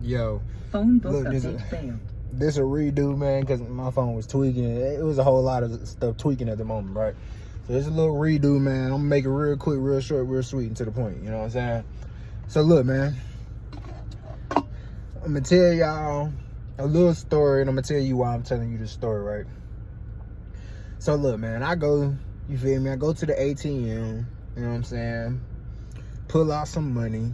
Yo, Phone book look, update failed. this a redo, man, because my phone was tweaking. It was a whole lot of stuff tweaking at the moment, right? So it's a little redo, man. I'm gonna make it real quick, real short, real sweet, and to the point. You know what I'm saying? So look, man, I'm gonna tell y'all a little story, and I'm gonna tell you why I'm telling you this story, right? So look, man, I go, you feel me? I go to the ATM, you know what I'm saying? Pull out some money,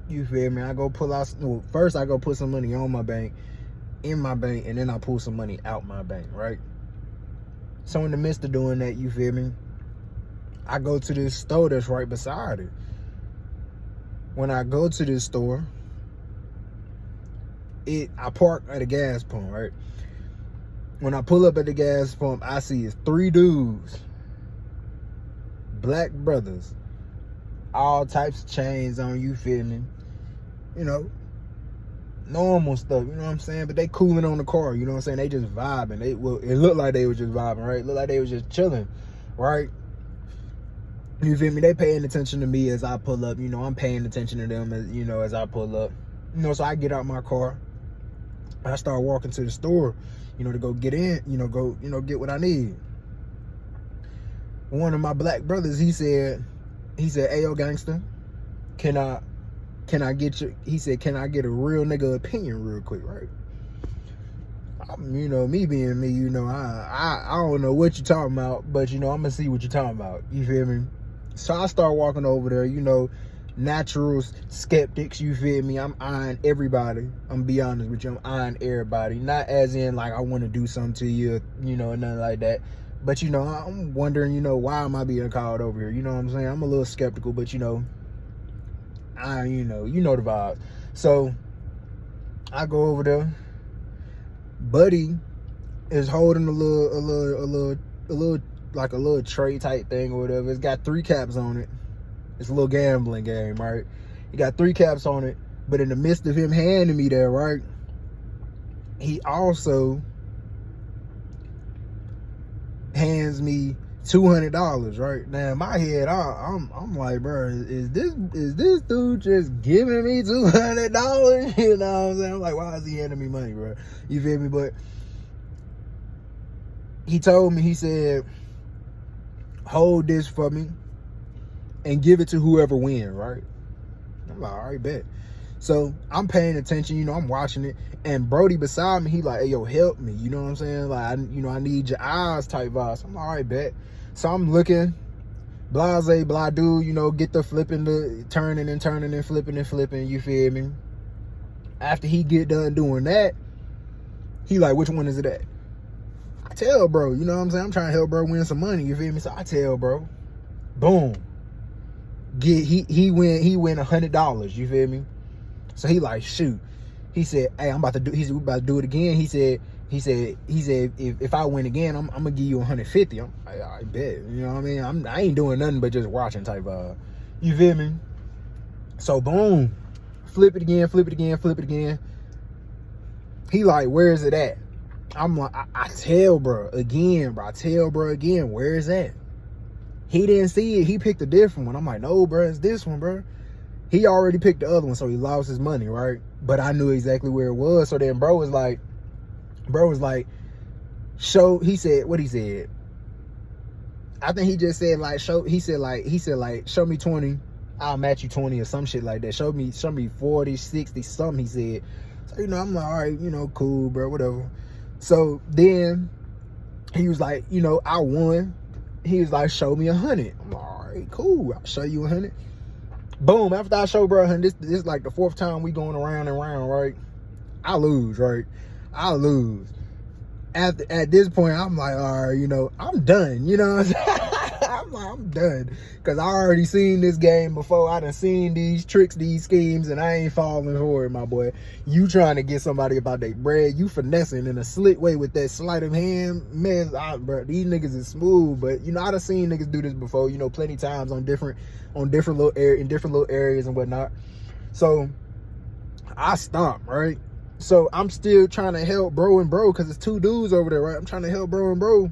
you feel me? I go pull out, well, first I go put some money on my bank, in my bank, and then I pull some money out my bank, right? So in the midst of doing that, you feel me, I go to this store that's right beside it. When I go to this store, I park at a gas pump, right? When I pull up at the gas pump, I see it's 3 dudes, black brothers, all types of chains on, you feel me? You know, normal stuff, you know what I'm saying? But they cooling on the car, you know what I'm saying? They just vibing. It looked like they was just vibing, right? It looked like they was just chilling, right? You feel me? They paying attention to me as I pull up. You know, I'm paying attention to them as, you know, as I pull up. You know, so I get out my car. I start walking to the store, you know, to go get in, you know, go, you know, get what I need. One of my black brothers, he said, "Hey, yo, gangster, can I get you?" He said, "Can I get a real nigga opinion real quick, right?" You know, me being me, you know, I don't know what you're talking about, but, you know, I'm gonna see what you're talking about. You feel me? So I start walking over there, you know, natural skeptics, you feel me? I'm eyeing everybody. I'm gonna be honest with you, I'm eyeing everybody. Not as in, like, I want to do something to you, you know, nothing like that. But, you know, I'm wondering, you know, why am I being called over here? You know what I'm saying? I'm a little skeptical, but, you know, you know the vibes. So I go over there. Buddy is holding a little like a little tray type thing or whatever. It's got 3 caps on it. It's a little gambling game, right? He got 3 caps on it, but in the midst of him handing me that, right, he also hands me $200, right? Now in my head, I'm like, bro, is this dude just giving me $200? You know what I'm saying? I'm like, why is he handing me money, bro? You feel me? But he told me, he said, hold this for me and give it to whoever wins, right? I'm like, all right, bet. So I'm paying attention, you know, I'm watching it, and Brody beside me, he like, hey, yo, help me, you know what I'm saying? Like, I need your eyes type vibes. I'm like, all right, bet. So I'm looking, blase, blah, do, you know, get the flipping, the turning and flipping and flipping, you feel me? After he get done doing that, he like, which one is it at? I tell bro, you know what I'm saying? I'm trying to help bro win some money, you feel me? So I tell bro, boom. He win $100, you feel me? So he like, shoot. He said, hey, we about to do it again. He said, if I win again, I'm gonna give you 150. I'm like, I bet. You know what I mean? I ain't doing nothing but just watching type of, you feel me? So boom, flip it again. He like, where is it at? I'm like, I tell bro again, where is that? He didn't see it. He picked a different one. I'm like, no, bro, it's this one, bro. He already picked the other one, so he lost his money, right? But I knew exactly where it was. So then bro was like, show, he said, what he said? I think he just said like, show me 20, I'll match you 20 or some shit like that. Show me 40, 60, something, he said. So, you know, I'm like, all right, you know, cool, bro, whatever. So then he was like, you know, I won. He was like, show me 100. I'm like, all right, cool, I'll show you 100. Boom, after I show bro 100, this is like the 4th time we going around and around, right? I lose, right? I lose. At this point, I'm like, all right, you know, I'm done, you know what I'm saying? I'm done, because I already seen this game before. I done seen these tricks, these schemes, and I ain't falling for it, my boy. You trying to get somebody about their bread, you finessing in a slick way with that sleight of hand, man, bro, these niggas is smooth. But, you know, I done seen niggas do this before, you know, plenty times in different little areas and whatnot. So I stopped, right? So I'm still trying to help bro, because it's 2 dudes over there, right? I'm trying to help bro.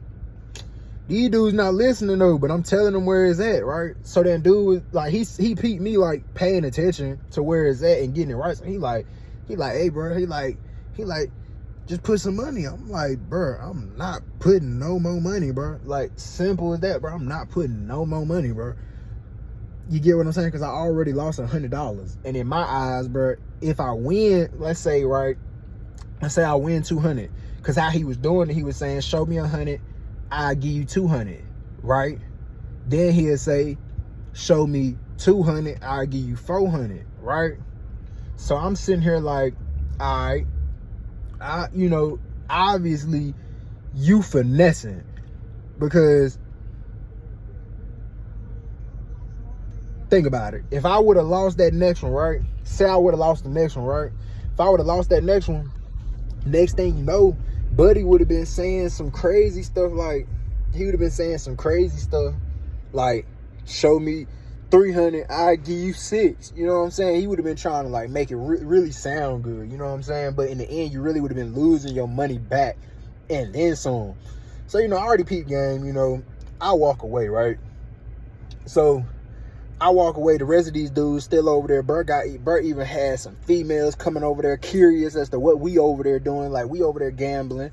These dudes not listening though, but I'm telling them where it's at, right? So then dude was like, he peeped me like paying attention to where it's at and getting it right. So he like, He like, hey, bro. He like, just put some money. I'm like, bro, I'm not putting no more money, bro. Like, simple as that, bro. I'm not putting no more money, bro. You get what I'm saying? Because I already lost $100. And in my eyes, bro, if I win, let's say I win 200. Because how he was doing it, he was saying, show me 100, I'll give you 200, right? Then he'll say, show me 200, I'll give you 400, right? So I'm sitting here like, all right, obviously you finessing, because think about it. If I would have lost that next one, right? Say I would have lost the next one, right? If I would have lost that next one, next thing you know, Buddy would have been saying some crazy stuff. Like, he would have been saying some crazy stuff like, show me 300, I give you 6. You know what I'm saying? He would have been trying to like make it really sound good. You know what I'm saying? But in the end, you really would have been losing your money back and then some. So, I already peeped game. I walk away, right? So I walk away. The rest of these dudes still over there. Bert even had some females coming over there curious as to what we over there doing. Like, we over there gambling.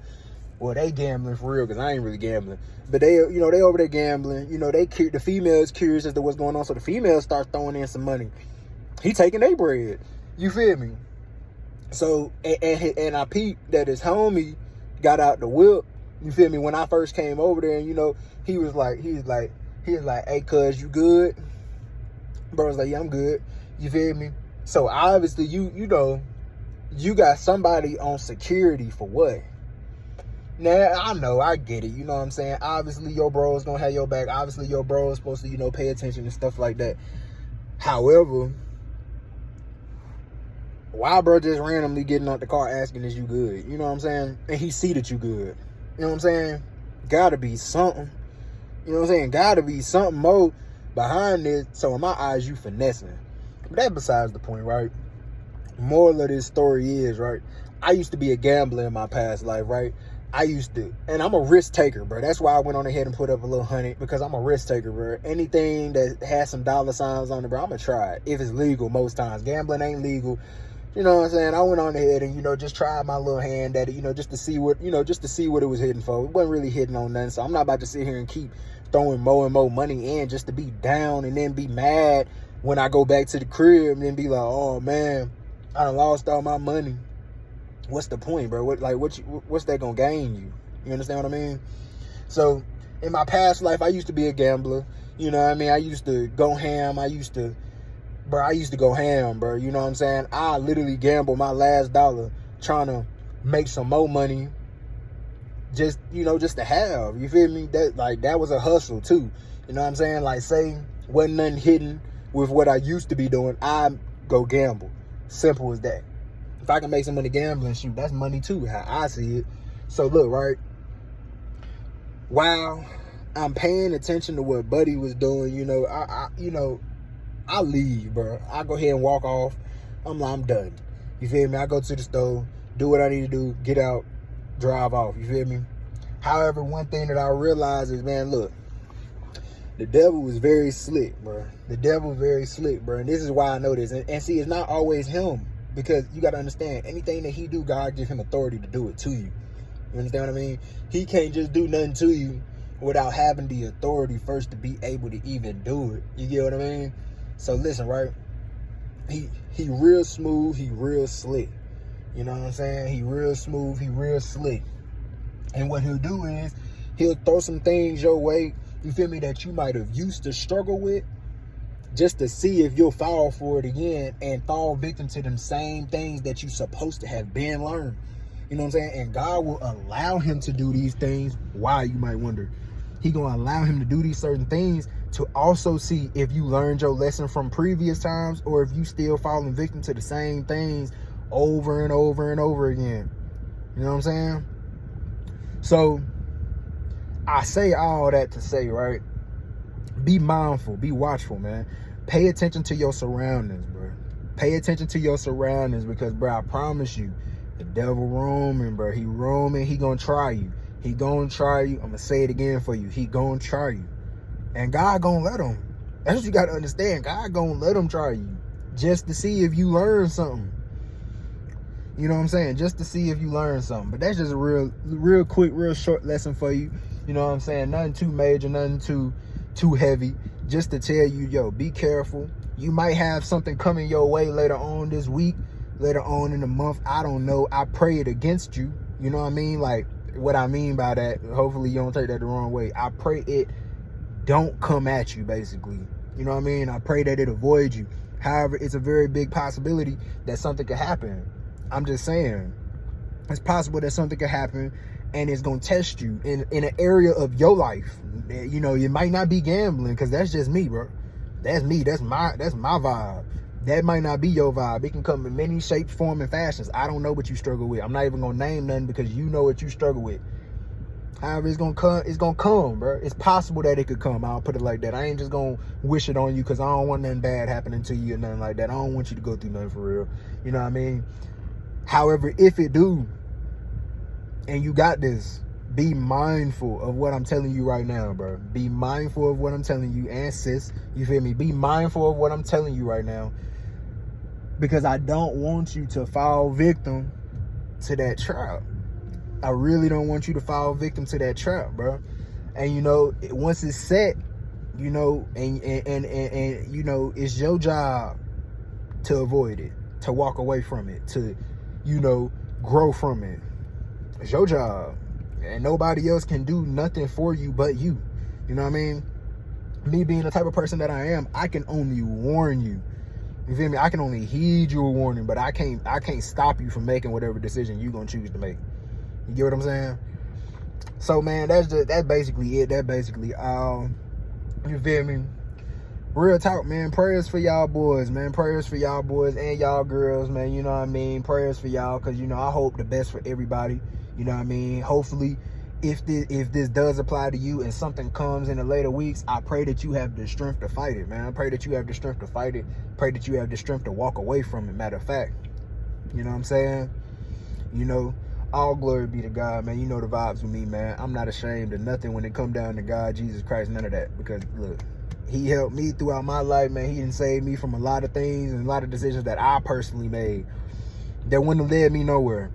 Well, they gambling for real, because I ain't really gambling. But they over there gambling. The females curious as to what's going on. So the females start throwing in some money. He taking their bread. You feel me? So, and I peeped that his homie got out the whip. You feel me? When I first came over there, and he was like, hey, cuz, you good? Bro was like, yeah, I'm good. You feel me? So obviously you got somebody on security for what? Now, I get it. You know what I'm saying? Obviously, your bro is going to have your back. Obviously, your bro is supposed to, pay attention and stuff like that. However, why bro just randomly getting out the car asking, is you good? You know what I'm saying? And he see that you good. You know what I'm saying? Gotta be something. You know what I'm saying? Gotta be something more behind this. So in my eyes, you finessing. But that's besides the point, right? Moral of this story is, right, I used to be a gambler in my past life, right? And I'm a risk taker, bro. That's why I went on ahead and put up a little 100, because I'm a risk taker, bro. Anything that has some dollar signs on it, bro, I'm gonna try it if it's legal. Most times gambling ain't legal. You know what I'm saying? I went on ahead and just tried my little hand at it, just to see what it was hitting for. It wasn't really hitting on nothing, so I'm not about to sit here and keep throwing more and more money in just to be down and then be mad when I go back to the crib and then be like, oh man, I done lost all my money. What's the point, bro? What's that gonna gain you? You understand what I mean? So in my past life, I used to be a gambler. You know what I mean? I used to go ham. I used to go ham, bro. You know what I'm saying? I literally gambled my last dollar trying to make some more money. Just to have. You feel me? That was a hustle too. You know what I'm saying? Like, say wasn't nothing hidden with what I used to be doing, I go gamble. Simple as that. If I can make some money gambling, shoot, that's money too, how I see it. So look, right? While I'm paying attention to what Buddy was doing, I leave, bro. I go ahead and walk off. I'm done. You feel me? I go to the store, do what I need to do, get out, drive off. You feel me? However, one thing that I realized is, man, look, the devil was very slick, bro. The devil very slick, bro. And this is why I know this. And see, it's not always him. Because you got to understand, anything that he do, God give him authority to do it to you. You understand what I mean? He can't just do nothing to you without having the authority first to be able to even do it. You get what I mean? So listen, right? He real smooth. He real slick. You know what I'm saying? He real smooth. He real slick. And what he'll do is he'll throw some things your way, you feel me, that you might have used to struggle with, just to see if you'll fall for it again and fall victim to them same things that you supposed to have been learned. You know what I'm saying? And God will allow him to do these things. Why, you might wonder. He gonna allow him to do these certain things to also see if you learned your lesson from previous times, or if you still falling victim to the same things over and over and over again. You know what I'm saying? So I say all that to say, right? Be mindful, be watchful, man. Pay attention to your surroundings, bro. Pay attention to your surroundings, because, bro, I promise you, the devil roaming, bro. He roaming. He gonna try you. He gonna try you. I'm gonna say it again for you. He gonna try you. And God gonna let him. That's what you gotta understand. God gonna let him try you just to see if you learn something. You know what I'm saying? Just to see if you learn something. But that's just a real quick, real short lesson for you. You know what I'm saying? Nothing too major, nothing too heavy. Just to tell you, yo, be careful. You might have something coming your way later on this week, later on in the month. I don't know. I pray it against you. You know what I mean? Like, what I mean by that, hopefully you don't take that the wrong way. I pray it don't come at you, basically. You know what I mean? I pray that it avoids you. However, it's a very big possibility that something could happen. I'm just saying, it's possible that something could happen and it's going to test you in an area of your life. You know, it might not be gambling, because that's just me, bro. That's me. That's my vibe. That might not be your vibe. It can come in many shapes, forms, and fashions. I don't know what you struggle with. I'm not even going to name nothing, because you know what you struggle with. However, it's going to come, bro. It's possible that it could come. I'll put it like that. I ain't just going to wish it on you, because I don't want nothing bad happening to you or nothing like that. I don't want you to go through nothing for real. You know what I mean? However, if it do, and you got this, be mindful of what I'm telling you right now, bro. Be mindful of what I'm telling you, and sis, you feel me? Be mindful of what I'm telling you right now, because I don't want you to fall victim to that trap. I really don't want you to fall victim to that trap, bro. And you know, once it's set, you know, and you know, it's your job to avoid it, to walk away from it, to, you know, grow from it. It's your job. And nobody else can do nothing for you but you. You know what I mean? Me being the type of person that I am, I can only warn you. You feel me? I can only heed you a warning, but I can't stop you from making whatever decision you're gonna choose to make. You get what I'm saying? So man, that's basically it. That basically you feel me? Real talk, man. Prayers for y'all boys, man. Prayers for y'all boys and y'all girls, man. You know what I mean? Prayers for y'all, because, you know, I hope the best for everybody. You know what I mean? Hopefully, if this does apply to you and something comes in the later weeks, I pray that you have the strength to fight it, man. I pray that you have the strength to fight it. Pray that you have the strength to walk away from it, matter of fact. You know what I'm saying? You know, all glory be to God, man. You know the vibes with me, man. I'm not ashamed of nothing when it come down to God, Jesus Christ, none of that. Because, look, he helped me throughout my life, man. He done saved me from a lot of things and a lot of decisions that I personally made that wouldn't have led me nowhere.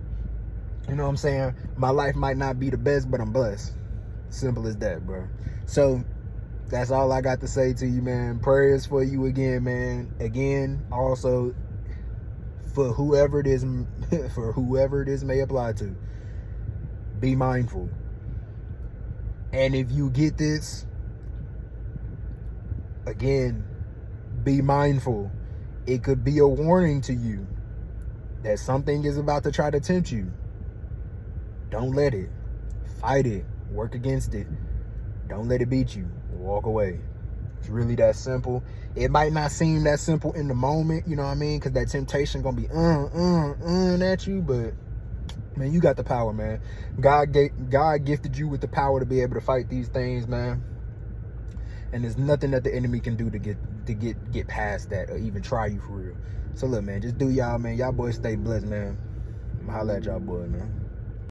You know what I'm saying? My life might not be the best, but I'm blessed. Simple as that, bro. So that's all I got to say to you, man. Prayers for you again, man. Again, also for whoever it is, may apply to. Be mindful. And if you get this, again, be mindful. It could be a warning to you that something is about to try to tempt you. Don't let it. Fight it. Work against it. Don't let it beat you. Walk away. It's really that simple. It might not seem that simple in the moment, you know what I mean? Because that temptation gonna be at you, but man, you got the power, man. God gifted you with the power to be able to fight these things, man. And there's nothing that the enemy can do to get past that or even try you for real. So look, man, just do y'all, man. Y'all boys stay blessed, man. I'm holla at y'all boys, man.